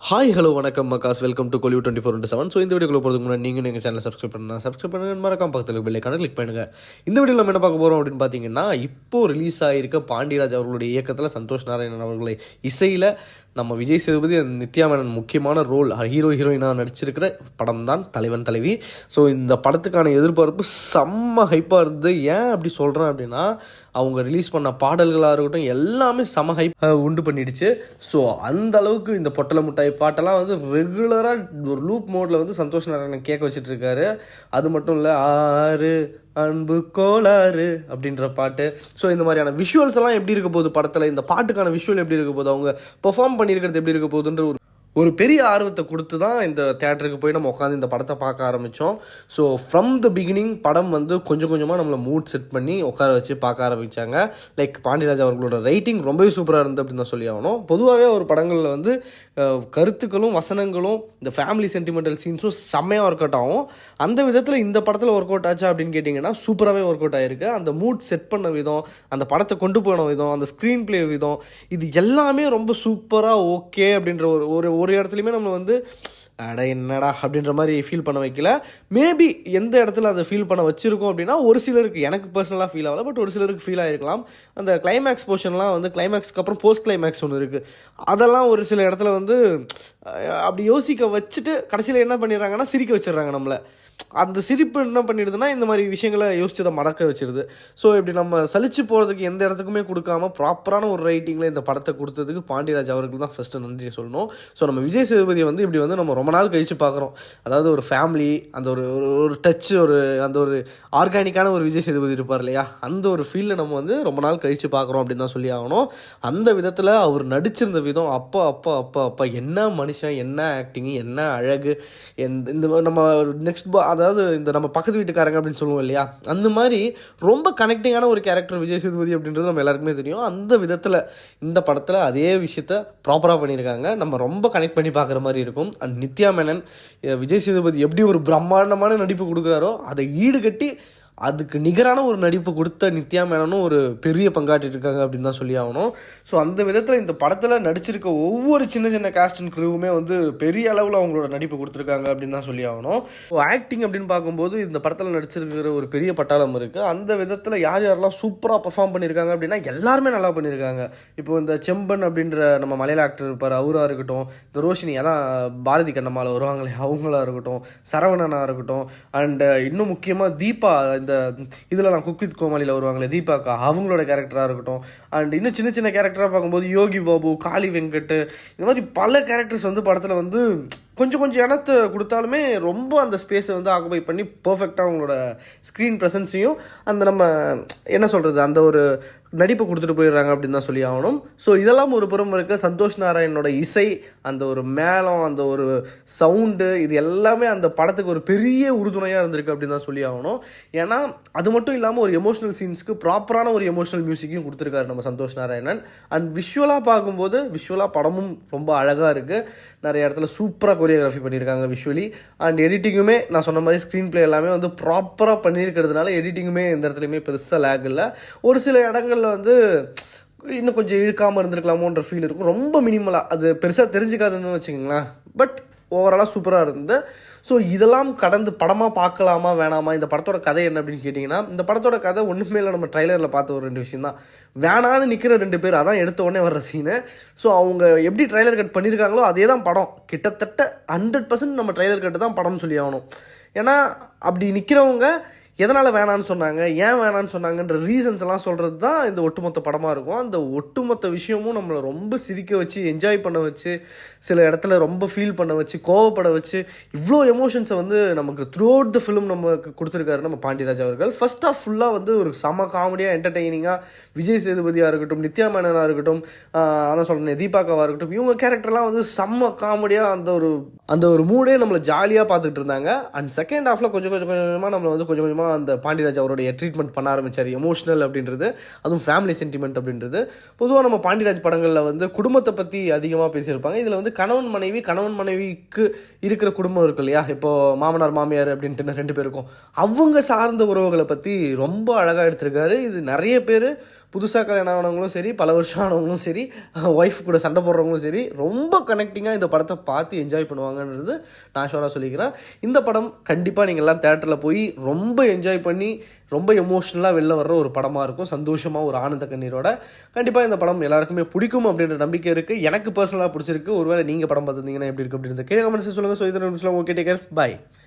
Hi hello வணக்கம் macaws, welcome to கொலியூ 24/7. So இந்த வீடியோக்குள்ள போகிறதுக்கு முன்னாடி நீங்கள் எங்கள் சேனலை சப்ஸ்கிரைப் பண்ணுங்கள், மறக்காம பக்கத்தில் பெல்லைக்கான கிளிக் பண்ணுங்கள். இந்த வீடியோவில் நம்ம என்ன பார்க்க போகிறோம் அப்படின்னு பார்த்தீங்கன்னா, இப்போது ரிலீஸ் ஆகியிருக்க பாண்டியராஜ் அவர்களுடைய இயக்கத்தில் சந்தோஷ் நாராயணன் அவர்களை இசையில் நம்ம விஜய் சேதுபதி நித்யா மேனன் முக்கியமான ரோல் ஹீரோயினாக நடிச்சிருக்கிற படம் தான் தலைவன் தலைவி. ஸோ இந்த படத்துக்கான எதிர்பார்ப்பு செம்ம ஹைப்பாக இருந்தது. ஏன் அப்படி சொல்கிறேன் அப்படின்னா, அவங்க ரிலீஸ் பண்ண பாடல்களாக இருக்கட்டும் எல்லாமே செம்ம ஹைப் உண்டு பண்ணிடுச்சு. ஸோ அந்த அளவுக்கு இந்த பொட்டலை முட்டாய் பாட்டெல்லாம் வந்து ரெகுலராக ஒரு லூப் மோடில் வந்து சந்தோஷ் நாராயணன் கேட்க வச்சுட்டு இருக்காரு. அது மட்டும் இல்லை, ஆறு அன்பு கோளாறு அப்படின்ற பாட்டு. ஸோ இந்த மாதிரியான விஷுவல்ஸ் எல்லாம் எப்படி இருக்க போகுது படத்தில், இந்த பாட்டுக்கான விஷுவல் எப்படி இருக்க போகுது, அவங்க பெர்ஃபார்ம் பண்ணியிருக்கிறது எப்படி இருக்க போகுதுன்ற ஒரு பெரிய ஆர்வத்தை கொடுத்து தான் இந்த தேட்டருக்கு போய் நம்ம உட்காந்து இந்த படத்தை பார்க்க ஆரம்பித்தோம். ஸோ ஃப்ரம் த பிகினிங் படம் வந்து கொஞ்சம் கொஞ்சமாக நம்மளை மூட் செட் பண்ணி உட்கார வச்சு பார்க்க ஆரம்பித்தாங்க. லைக் பாண்டியராஜ் அவர்களோட ரைட்டிங் ரொம்பவே சூப்பராக இருந்து அப்படின்னு தான் சொல்லி ஆகணும். பொதுவாகவே ஒரு படங்களில் வந்து கருத்துக்களும் வசனங்களும் இந்த ஃபேமிலி சென்டிமெண்டல் சீன்ஸும் செம்மையாக ஒர்க் அவுட் ஆகும். அந்த விதத்தில் இந்த படத்தில் ஒர்க் அவுட் ஆச்சா அப்படின்னு கேட்டிங்கன்னா, சூப்பராகவே ஒர்க் அவுட் ஆகிருக்கு. அந்த மூட் செட் பண்ண விதம், அந்த படத்தை கொண்டு போன விதம், அந்த ஸ்க்ரீன் பிளே விதம், இது எல்லாமே ரொம்ப சூப்பராக ஓகே அப்படின்ற ஒரு இடத்துலையுமே நம்ம வந்து அட என்னடா அப்படின்ற மாதிரி ஃபீல் பண்ண வைக்கல. மேபி எந்த இடத்துல அதை ஃபீல் பண்ண வச்சுருக்கோம் அப்படின்னா, ஒரு சிலருக்கு, எனக்கு பர்சனலாக ஃபீல் ஆகலை, பட் ஒரு சிலருக்கு ஃபீல் ஆகிருக்கலாம். அந்த கிளைமேக்ஸ் போர்ஷன்லாம் வந்து கிளைமேக்ஸ்க்கு அப்புறம் போஸ்ட் கிளைமேக்ஸ் ஒன்று இருக்குது, அதெல்லாம் ஒரு சில இடத்துல வந்து அப்படி யோசிக்க வச்சுட்டு கடைசியில் என்ன பண்ணிடுறாங்கன்னா சிரிக்க வச்சிடுறாங்க நம்மளை. அந்த சிரிப்பு என்ன பண்ணிடுதுன்னா இந்த மாதிரி விஷயங்களை யோசிச்சதை மறக்க வச்சிருது. ஸோ இப்படி நம்ம சலிச்சு போகிறதுக்கு எந்த இடத்துக்குமே கொடுக்காம ப்ராப்பரான ஒரு ரைட்டிங்கில் இந்த படத்தை கொடுத்ததுக்கு பாண்டியராஜ் அவர்கள் தான் ஃபஸ்ட்டு நன்றி சொல்லணும். ஸோ நம்ம விஜய் சேதுபதியை வந்து இப்படி வந்து நம்ம ரொம்ப நாள் கழித்து பார்க்குறோம். அதாவது ஒரு ஃபேமிலி, அந்த ஒரு டச்சு, அந்த ஒரு ஆர்கானிக்கான ஒரு விஜய் சேதுபதி இருப்பார் இல்லையா, அந்த ஒரு ஃபீல்டில் நம்ம வந்து ரொம்ப நாள் கழித்து பார்க்குறோம் அப்படின்னு தான் சொல்லி ஆகணும். அந்த விதத்தில் அவர் நடிச்சிருந்த விதம் அப்பா அப்பா அப்பா அப்பா என்ன மனுஷன், என்ன ஆக்டிங்கு, என்ன அழகு. இந்த நம்ம நெக்ஸ்ட் அதாவது இந்த நம்ம பக்கத்து வீட்டுக்காரங்க அப்படின்னு சொல்லுவோம் இல்லையா, அந்த மாதிரி ரொம்ப கனெக்டிங்கான ஒரு கேரக்டர் விஜய் சேதுபதி அப்படின்றது நம்ம எல்லாருக்குமே தெரியும். அந்த விதத்தில் இந்த படத்தில் அதே விஷயத்த ப்ராப்பராக பண்ணியிருக்காங்க. நம்ம ரொம்ப கனெக்ட் பண்ணி பார்க்குற மாதிரி இருக்கும். அண்ட் நித்யா மேனன் விஜய் சேதுபதி எப்படி ஒரு பிரம்மாண்டமான நடிப்பு கொடுக்குறாரோ அதை ஈடுகட்டி அதுக்கு நிகரான ஒரு நடிப்பு கொடுத்த நித்யா மேனனும் ஒரு பெரிய பங்காற்றிட்டு இருக்காங்க அப்படின்னு தான் சொல்லி ஆகணும். ஸோ அந்த விதத்தில் இந்த படத்தில் நடிச்சிருக்க ஒவ்வொரு சின்ன சின்ன காஸ்ட் அண்ட் க்ரூவுமே வந்து பெரிய அளவில் அவங்களோட நடிப்பு கொடுத்துருக்காங்க அப்படின்னு தான் சொல்லி ஆகணும். ஸோ ஆக்டிங் அப்படின்னு பார்க்கும்போது இந்த படத்தில் நடிச்சிருக்கிற ஒரு பெரிய பட்டாளம் இருக்குது. அந்த விதத்தில் யார் யாரெல்லாம் சூப்பராக பர்ஃபார்ம் பண்ணியிருக்காங்க அப்படின்னா எல்லாருமே நல்லா பண்ணியிருக்காங்க. இப்போ இந்த செம்பன் அப்படின்ற நம்ம மலையாள ஆக்டர் இருப்பார், அவராக இருக்கட்டும், இந்த ரோஷினி, அதான் பாரதி கண்ணம்மாவில் வருவாங்களே அவங்களாக இருக்கட்டும், சரவணனாக இருக்கட்டும், அண்ட் இன்னும் முக்கியமாக தீபா, இந்த இதில் நான் குக் வித் கோமாளியில் வருவாங்களே தீபாக்கா, அவங்களோட கேரக்டராக இருக்கட்டும். அண்ட் இன்னும் சின்ன சின்ன கேரக்டராக பார்க்கும்போது யோகி பாபு, காளி வெங்கட், இந்த மாதிரி பல கேரக்டர்ஸ் வந்து படத்தில் வந்து கொஞ்சம் இடத்த கொடுத்தாலுமே ரொம்ப அந்த ஸ்பேஸை வந்து ஆக்குபை பண்ணி பர்ஃபெக்டாக அவங்களோட ஸ்க்ரீன் ப்ரெசன்ஸையும் அந்த நம்ம என்ன சொல்கிறது அந்த ஒரு நடிப்பை கொடுத்துட்டு போயிடுறாங்க அப்படின்னு தான் சொல்லி ஆகணும். ஸோ இதெல்லாம் ஒரு புறம் இருக்க சந்தோஷ் நாராயணனோட இசை, அந்த ஒரு மேளம், அந்த ஒரு சவுண்டு, இது எல்லாமே அந்த படத்துக்கு ஒரு பெரிய உறுதுணையாக இருந்திருக்கு அப்படின்னு தான் சொல்லி ஆகணும். ஏன்னா அது மட்டும் இல்லாமல் ஒரு எமோஷனல் சீன்ஸ்க்கு ப்ராப்பரான ஒரு எமோஷனல் மியூசிக்கையும் கொடுத்துருக்காரு நம்ம சந்தோஷ் நாராயணன். அண்ட் விஷுவலாக பார்க்கும்போது விஷுவலாக படமும் ரொம்ப அழகாக இருக்குது. நிறைய இடத்துல சூப்பராக கொரியோகிராஃபி பண்ணியிருக்காங்க விஷுவலி. அண்ட் எடிட்டிங்குமே நான் சொன்ன மாதிரி ஸ்க்ரீன் பிளே எல்லாமே வந்து ப்ராப்பராக பண்ணியிருக்கிறதுனால எடிட்டிங்குமே எந்த இடத்துலையுமே பெருசாக லேக் இல்லை. ஒரு சில இடங்களில் வந்து இன்னும் கொஞ்சம் இழுக்காமல் இருந்திருக்கலாமோன்ற ஃபீல் இருக்கும். ரொம்ப மினிமலாக, அது பெருசாக தெரிஞ்சுக்காதுன்னு வச்சுக்கோங்களேன். பட் ஓவராலாக சூப்பராக இருந்தது. ஸோ இதெல்லாம் கடந்து படமாக பார்க்கலாமா வேணாமா, இந்த படத்தோட கதை என்ன அப்படின்னு கேட்டிங்கன்னா, இந்த படத்தோட கதை ஒன்றுமே இல்லை, நம்ம ட்ரைலரில் பார்த்த ஒரு 2 விஷயம் தான். வேணான்னு நிற்கிற 2 பேர், அதான் எடுத்த உடனே வர்ற சீனு. ஸோ அவங்க எப்படி ட்ரைலர் கட் பண்ணியிருக்காங்களோ அதே தான் படம். கிட்டத்தட்ட 100% நம்ம ட்ரைலர் கட்டு தான் படம்னு சொல்லி ஆகணும். ஏன்னா அப்படி நிற்கிறவங்க எதனால் வேணான்னு சொன்னாங்க, ஏன் வேணான்னு சொன்னாங்கன்ற ரீசன்ஸ் எல்லாம் சொல்கிறது தான் இந்த ஒட்டுமொத்த படமாக இருக்கும். அந்த ஒட்டுமொத்த விஷயமும் நம்மளை ரொம்ப சிரிக்க வச்சு, என்ஜாய் பண்ண வச்சு, சில இடத்துல ரொம்ப ஃபீல் பண்ண வச்சு, கோவப்பட வச்சு, இவ்வளோ எமோஷன்ஸை வந்து நமக்கு த்ரூ அவுட் த ஃபிலிம் நமக்கு கொடுத்துருக்காரு நம்ம பாண்டியராஜ் அவர்கள். ஃபர்ஸ்ட் ஆஃப் ஃபுல்லாக வந்து ஒரு செம காமெடியாக என்டர்டெய்னிங்காக விஜய் சேதுபதியாக இருக்கட்டும், நித்யா மேனனாக இருக்கட்டும், அதான் சொல்கிறேன் தீபாக்காவாக இருக்கட்டும், இவங்க கேரக்டர்லாம் வந்து செம்ம காமெடியாக அந்த ஒரு மூடே நம்மளை ஜாலியாக பார்த்துட்டு இருந்தாங்க. அண்ட் செகண்ட் ஹாஃபில் கொஞ்சமாக நம்மளை வந்து கொஞ்சமாக விதமாக அந்த பாண்டியராஜ் அவருடைய ட்ரீட்மெண்ட் பண்ண ஆரம்பித்தார். எமோஷ்னல் அப்படின்றது, அதுவும் ஃபேமிலி சென்டிமெண்ட் அப்படின்றது. பொதுவாக நம்ம பாண்டியராஜ் படங்களில் வந்து குடும்பத்தை பற்றி அதிகமாக பேசியிருப்பாங்க. இதில் வந்து கணவன் மனைவிக்கு இருக்கிற குடும்பம் இருக்கு இல்லையா, இப்போது மாமனார் மாமியார் அப்படின்ட்டு 2 பேர் இருக்கும், அவங்க சார்ந்த உறவுகளை பற்றி ரொம்ப அழகாக எடுத்திருக்காரு. இது நிறைய பேர் புதுசாக கல்யாணம் ஆனவங்களும் சரி, பல வருஷம் ஆனவங்களும் சரி, ஒய்ஃப் கூட சண்டை போடுறவங்களும் சரி, ரொம்ப கனெக்டிங்காக இந்த படத்தை பார்த்து என்ஜாய் பண்ணுவாங்கன்றது நான் ஷோராக சொல்லிக்கிறேன். இந்த படம் கண்டிப்பாக நீங்கள் எல்லாம் தேட்டரில் போய் ரொம்ப என்ஜாய் பண்ணி ரொம்ப எமோஷ்னலாக வெளில வர்ற ஒரு படமாக இருக்கும். சந்தோஷமாக ஒரு ஆனந்த கண்ணீரோட கண்டிப்பாக இந்த படம் எல்லாருக்குமே பிடிக்கும் அப்படின்ற நம்பிக்கை இருக்குது. எனக்கு பர்சனலாக பிடிச்சிருக்கு. ஒருவேளை நீங்கள் படம் பார்த்துருந்தீங்கன்னா எப்படி இருக்குது அப்படின்றது கீழே கமெண்ட்ஸ் சொல்லுங்கள். ஸோ இது ஓகே, டேக் கேர், பாய்.